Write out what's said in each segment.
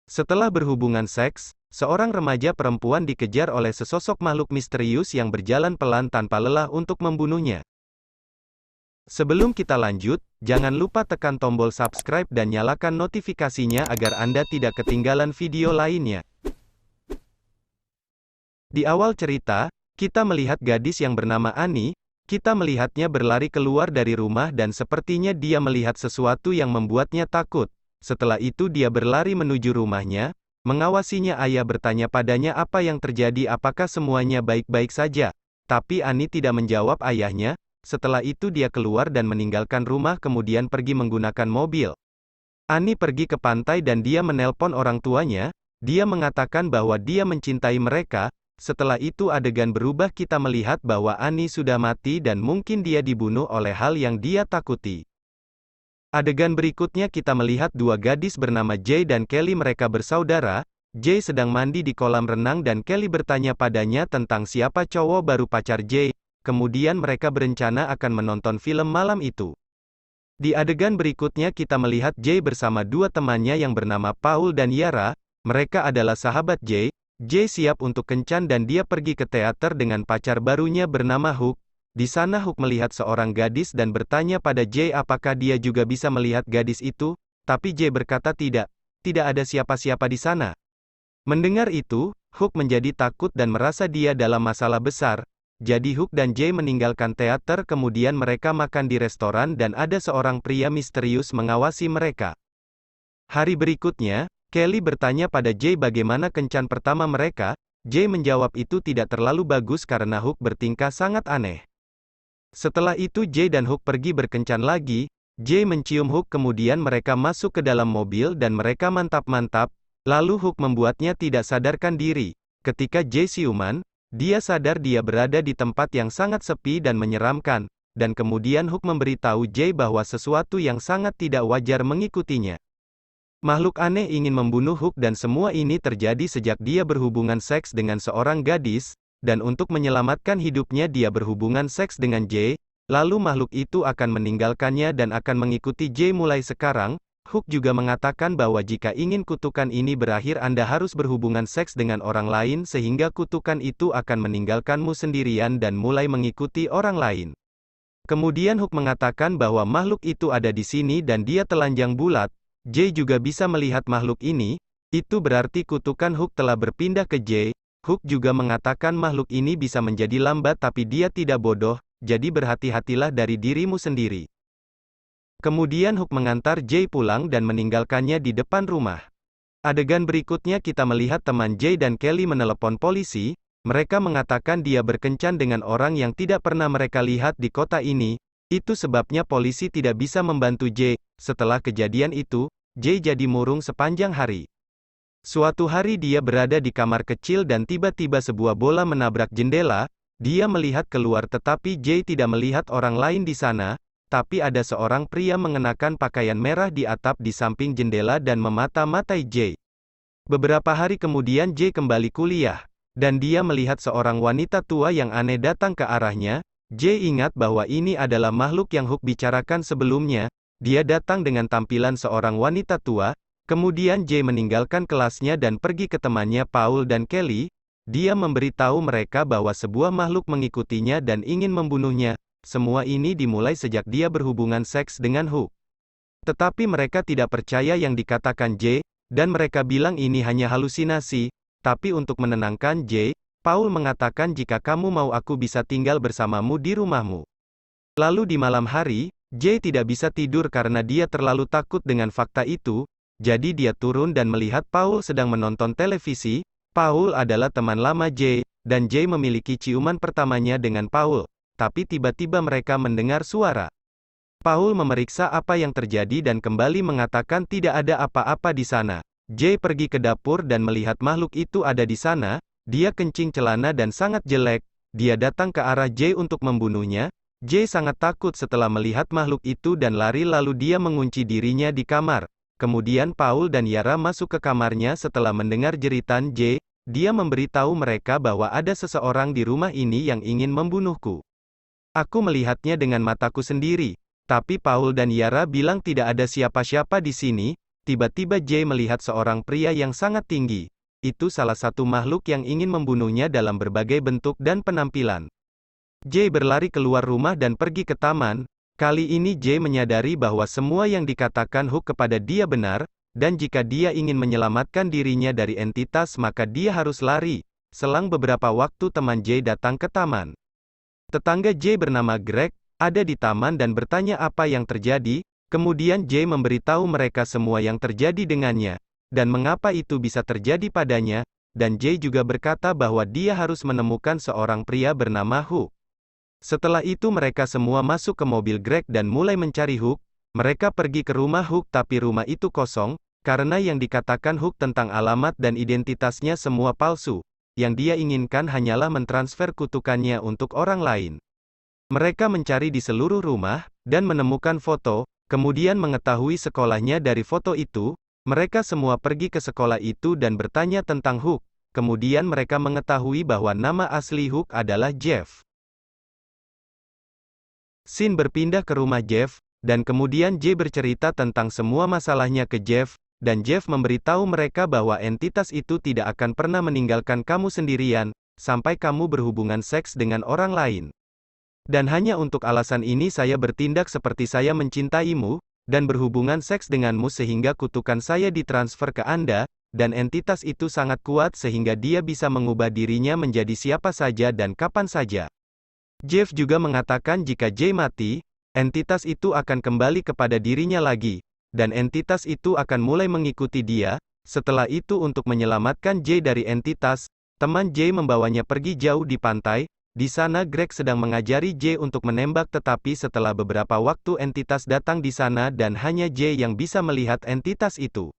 Setelah berhubungan seks, seorang remaja perempuan dikejar oleh sesosok makhluk misterius yang berjalan pelan tanpa lelah untuk membunuhnya. Sebelum kita lanjut, jangan lupa tekan tombol subscribe dan nyalakan notifikasinya agar Anda tidak ketinggalan video lainnya. Di awal cerita, kita melihat gadis yang bernama Annie. Kita melihatnya berlari keluar dari rumah dan sepertinya dia melihat sesuatu yang membuatnya takut. Setelah itu dia berlari menuju rumahnya. Mengawasinya, ayah bertanya padanya apa yang terjadi, apakah semuanya baik-baik saja. Tapi Annie tidak menjawab ayahnya. Setelah itu dia keluar dan meninggalkan rumah kemudian pergi menggunakan mobil. Annie pergi ke pantai dan dia menelpon orang tuanya. Dia mengatakan bahwa dia mencintai mereka. Setelah itu adegan berubah, kita melihat bahwa Annie sudah mati dan mungkin dia dibunuh oleh hal yang dia takuti. Adegan berikutnya kita melihat dua gadis bernama Jay dan Kelly, mereka bersaudara. Jay sedang mandi di kolam renang dan Kelly bertanya padanya tentang siapa cowok baru pacar Jay. Kemudian mereka berencana akan menonton film malam itu. Di adegan berikutnya kita melihat Jay bersama dua temannya yang bernama Paul dan Yara. Mereka adalah sahabat Jay. Jay siap untuk kencan dan dia pergi ke teater dengan pacar barunya bernama Hook. Di sana Hook melihat seorang gadis dan bertanya pada Jay apakah dia juga bisa melihat gadis itu, tapi Jay berkata tidak ada siapa-siapa di sana. Mendengar itu, Hook menjadi takut dan merasa dia dalam masalah besar. Jadi Hook dan Jay meninggalkan teater kemudian mereka makan di restoran dan ada seorang pria misterius mengawasi mereka. Hari berikutnya, Kelly bertanya pada Jay bagaimana kencan pertama mereka. Jay menjawab itu tidak terlalu bagus karena Hook bertingkah sangat aneh. Setelah itu Jay dan Hook pergi berkencan lagi. Jay mencium Hook kemudian mereka masuk ke dalam mobil dan mereka mantap-mantap. Lalu Hook membuatnya tidak sadarkan diri. Ketika Jay siuman, dia sadar dia berada di tempat yang sangat sepi dan menyeramkan. Dan kemudian Hook memberitahu Jay bahwa sesuatu yang sangat tidak wajar mengikutinya. Makhluk aneh ingin membunuh Hook dan semua ini terjadi sejak dia berhubungan seks dengan seorang gadis, dan untuk menyelamatkan hidupnya dia berhubungan seks dengan Jay, lalu makhluk itu akan meninggalkannya dan akan mengikuti Jay mulai sekarang. Hook juga mengatakan bahwa jika ingin kutukan ini berakhir Anda harus berhubungan seks dengan orang lain sehingga kutukan itu akan meninggalkanmu sendirian dan mulai mengikuti orang lain. Kemudian Hook mengatakan bahwa makhluk itu ada di sini dan dia telanjang bulat. Jay juga bisa melihat makhluk ini, itu berarti kutukan Hook telah berpindah ke Jay. Hook juga mengatakan makhluk ini bisa menjadi lambat tapi dia tidak bodoh, jadi berhati-hatilah dari dirimu sendiri. Kemudian Hook mengantar Jay pulang dan meninggalkannya di depan rumah. Adegan berikutnya kita melihat teman Jay dan Kelly menelepon polisi. Mereka mengatakan dia berkencan dengan orang yang tidak pernah mereka lihat di kota ini. Itu sebabnya polisi tidak bisa membantu Jay. Setelah kejadian itu, Jay jadi murung sepanjang hari. Suatu hari dia berada di kamar kecil dan tiba-tiba sebuah bola menabrak jendela. Dia melihat keluar tetapi Jay tidak melihat orang lain di sana, tapi ada seorang pria mengenakan pakaian merah di atap di samping jendela dan memata-matai Jay. Beberapa hari kemudian Jay kembali kuliah, dan dia melihat seorang wanita tua yang aneh datang ke arahnya. Jay ingat bahwa ini adalah makhluk yang Hook bicarakan sebelumnya. Dia datang dengan tampilan seorang wanita tua. Kemudian Jay meninggalkan kelasnya dan pergi ke temannya Paul dan Kelly. Dia memberitahu mereka bahwa sebuah makhluk mengikutinya dan ingin membunuhnya. Semua ini dimulai sejak dia berhubungan seks dengan Hook. Tetapi mereka tidak percaya yang dikatakan Jay, dan mereka bilang ini hanya halusinasi. Tapi untuk menenangkan Jay, Paul mengatakan jika kamu mau aku bisa tinggal bersamamu di rumahmu. Lalu di malam hari, Jay tidak bisa tidur karena dia terlalu takut dengan fakta itu. Jadi dia turun dan melihat Paul sedang menonton televisi. Paul adalah teman lama Jay, dan Jay memiliki ciuman pertamanya dengan Paul. Tapi tiba-tiba mereka mendengar suara. Paul memeriksa apa yang terjadi dan kembali mengatakan tidak ada apa-apa di sana. Jay pergi ke dapur dan melihat makhluk itu ada di sana. Dia kencing celana dan sangat jelek. Dia datang ke arah Jay untuk membunuhnya. Jay sangat takut setelah melihat makhluk itu dan lari lalu dia mengunci dirinya di kamar. Kemudian Paul dan Yara masuk ke kamarnya setelah mendengar jeritan Jay. Dia memberitahu mereka bahwa ada seseorang di rumah ini yang ingin membunuhku. Aku melihatnya dengan mataku sendiri. Tapi Paul dan Yara bilang tidak ada siapa-siapa di sini. tiba-tiba Jay melihat seorang pria yang sangat tinggi. Itu salah satu makhluk yang ingin membunuhnya dalam berbagai bentuk dan penampilan. Jay berlari keluar rumah dan pergi ke taman. Kali ini Jay menyadari bahwa semua yang dikatakan Hook kepada dia benar, dan jika dia ingin menyelamatkan dirinya dari entitas maka dia harus lari. Selang beberapa waktu teman Jay datang ke taman. Tetangga Jay bernama Greg, ada di taman dan bertanya apa yang terjadi, kemudian Jay memberitahu mereka semua yang terjadi dengannya, dan mengapa itu bisa terjadi padanya, dan Jay juga berkata bahwa dia harus menemukan seorang pria bernama Hook. Setelah itu mereka semua masuk ke mobil Greg dan mulai mencari Hook. Mereka pergi ke rumah Hook tapi rumah itu kosong, karena yang dikatakan Hook tentang alamat dan identitasnya semua palsu. Yang dia inginkan hanyalah mentransfer kutukannya untuk orang lain. Mereka mencari di seluruh rumah, dan menemukan foto, kemudian mengetahui sekolahnya dari foto itu. Mereka semua pergi ke sekolah itu dan bertanya tentang Hook. Kemudian mereka mengetahui bahwa nama asli Hook adalah Jeff. Scene berpindah ke rumah Jeff, dan kemudian Jay bercerita tentang semua masalahnya ke Jeff, dan Jeff memberitahu mereka bahwa entitas itu tidak akan pernah meninggalkan kamu sendirian, sampai kamu berhubungan seks dengan orang lain. Dan hanya untuk alasan ini saya bertindak seperti saya mencintaimu, dan berhubungan seks denganmu sehingga kutukan saya ditransfer ke Anda, dan entitas itu sangat kuat sehingga dia bisa mengubah dirinya menjadi siapa saja dan kapan saja. Jeff juga mengatakan jika Jay mati, entitas itu akan kembali kepada dirinya lagi, dan entitas itu akan mulai mengikuti dia. Setelah itu untuk menyelamatkan Jay dari entitas, teman Jay membawanya pergi jauh di pantai. Di sana Greg sedang mengajari Jay untuk menembak tetapi setelah beberapa waktu entitas datang di sana dan hanya Jay yang bisa melihat entitas itu.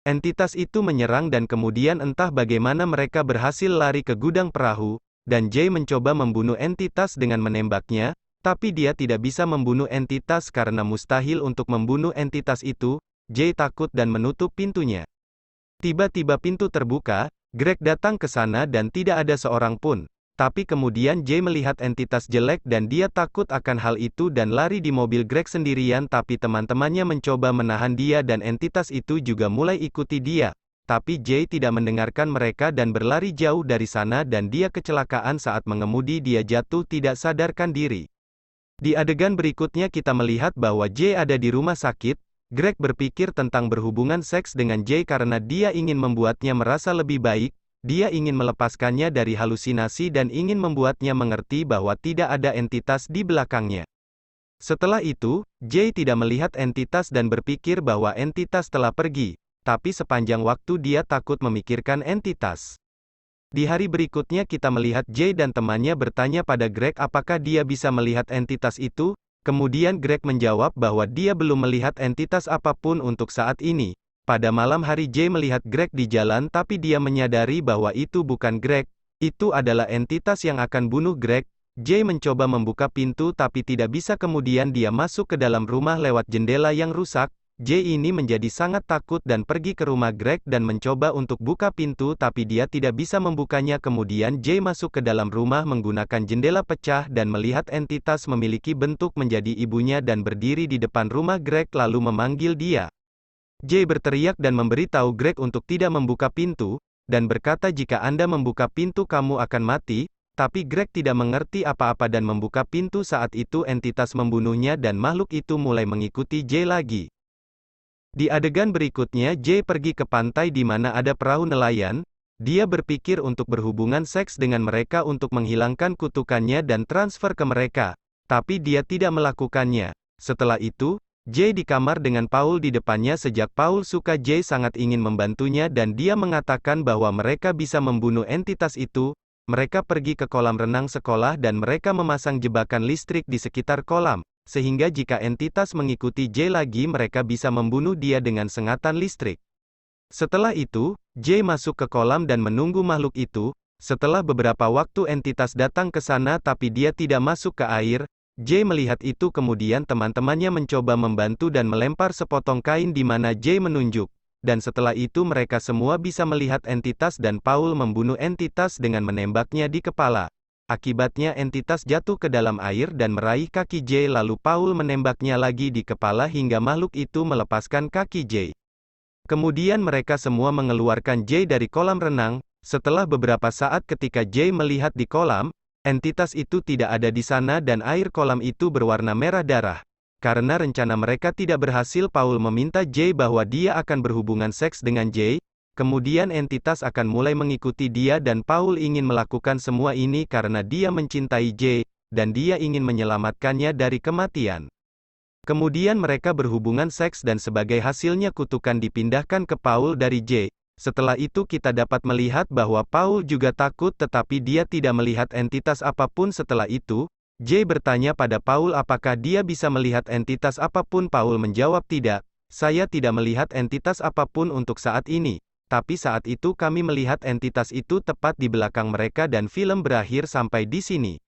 Entitas itu menyerang dan kemudian entah bagaimana mereka berhasil lari ke gudang perahu. Dan Jay mencoba membunuh entitas dengan menembaknya, tapi dia tidak bisa membunuh entitas karena mustahil untuk membunuh entitas itu. Jay takut dan menutup pintunya. Tiba-tiba pintu terbuka, Greg datang ke sana dan tidak ada seorang pun. Tapi kemudian Jay melihat entitas jelek dan dia takut akan hal itu dan lari di mobil Greg sendirian tapi teman-temannya mencoba menahan dia dan entitas itu juga mulai ikuti dia. Tapi Jay tidak mendengarkan mereka dan berlari jauh dari sana dan dia kecelakaan saat mengemudi dia jatuh tidak sadarkan diri. Di adegan berikutnya kita melihat bahwa Jay ada di rumah sakit. Greg berpikir tentang berhubungan seks dengan Jay karena dia ingin membuatnya merasa lebih baik, dia ingin melepaskannya dari halusinasi dan ingin membuatnya mengerti bahwa tidak ada entitas di belakangnya. Setelah itu, Jay tidak melihat entitas dan berpikir bahwa entitas telah pergi. Tapi sepanjang waktu dia takut memikirkan entitas. Di hari berikutnya kita melihat Jay dan temannya bertanya pada Greg apakah dia bisa melihat entitas itu, kemudian Greg menjawab bahwa dia belum melihat entitas apapun untuk saat ini. Pada malam hari Jay melihat Greg di jalan tapi dia menyadari bahwa itu bukan Greg, itu adalah entitas yang akan bunuh Greg. Jay mencoba membuka pintu tapi tidak bisa kemudian dia masuk ke dalam rumah lewat jendela yang rusak. Jay ini menjadi sangat takut dan pergi ke rumah Greg dan mencoba untuk buka pintu tapi dia tidak bisa membukanya kemudian Jay masuk ke dalam rumah menggunakan jendela pecah dan melihat entitas memiliki bentuk menjadi ibunya dan berdiri di depan rumah Greg lalu memanggil dia. Jay berteriak dan memberitahu Greg untuk tidak membuka pintu, dan berkata jika Anda membuka pintu kamu akan mati, tapi Greg tidak mengerti apa-apa dan membuka pintu saat itu entitas membunuhnya dan makhluk itu mulai mengikuti Jay lagi. Di adegan berikutnya Jay pergi ke pantai di mana ada perahu nelayan, dia berpikir untuk berhubungan seks dengan mereka untuk menghilangkan kutukannya dan transfer ke mereka, tapi dia tidak melakukannya. Setelah itu, Jay di kamar dengan Paul di depannya sejak Paul suka Jay sangat ingin membantunya dan dia mengatakan bahwa mereka bisa membunuh entitas itu. Mereka pergi ke kolam renang sekolah dan mereka memasang jebakan listrik di sekitar kolam. Sehingga jika entitas mengikuti Jay lagi mereka bisa membunuh dia dengan sengatan listrik. Setelah itu, Jay masuk ke kolam dan menunggu makhluk itu. Setelah beberapa waktu entitas datang ke sana tapi dia tidak masuk ke air. Jay melihat itu kemudian teman-temannya mencoba membantu dan melempar sepotong kain di mana Jay menunjuk. Dan setelah itu mereka semua bisa melihat entitas dan Paul membunuh entitas dengan menembaknya di kepala. Akibatnya entitas jatuh ke dalam air dan meraih kaki Jay lalu Paul menembaknya lagi di kepala hingga makhluk itu melepaskan kaki Jay. Kemudian mereka semua mengeluarkan Jay dari kolam renang. Setelah beberapa saat ketika Jay melihat di kolam, entitas itu tidak ada di sana dan air kolam itu berwarna merah darah. Karena rencana mereka tidak berhasil, Paul meminta Jay bahwa dia akan berhubungan seks dengan Jay. Kemudian entitas akan mulai mengikuti dia dan Paul ingin melakukan semua ini karena dia mencintai Jay, dan dia ingin menyelamatkannya dari kematian. Kemudian mereka berhubungan seks dan sebagai hasilnya kutukan dipindahkan ke Paul dari Jay. Setelah itu kita dapat melihat bahwa Paul juga takut tetapi dia tidak melihat entitas apapun setelah itu. Jay bertanya pada Paul apakah dia bisa melihat entitas apapun. Paul menjawab tidak, saya tidak melihat entitas apapun untuk saat ini. Tapi saat itu kami melihat entitas itu tepat di belakang mereka dan film berakhir sampai di sini.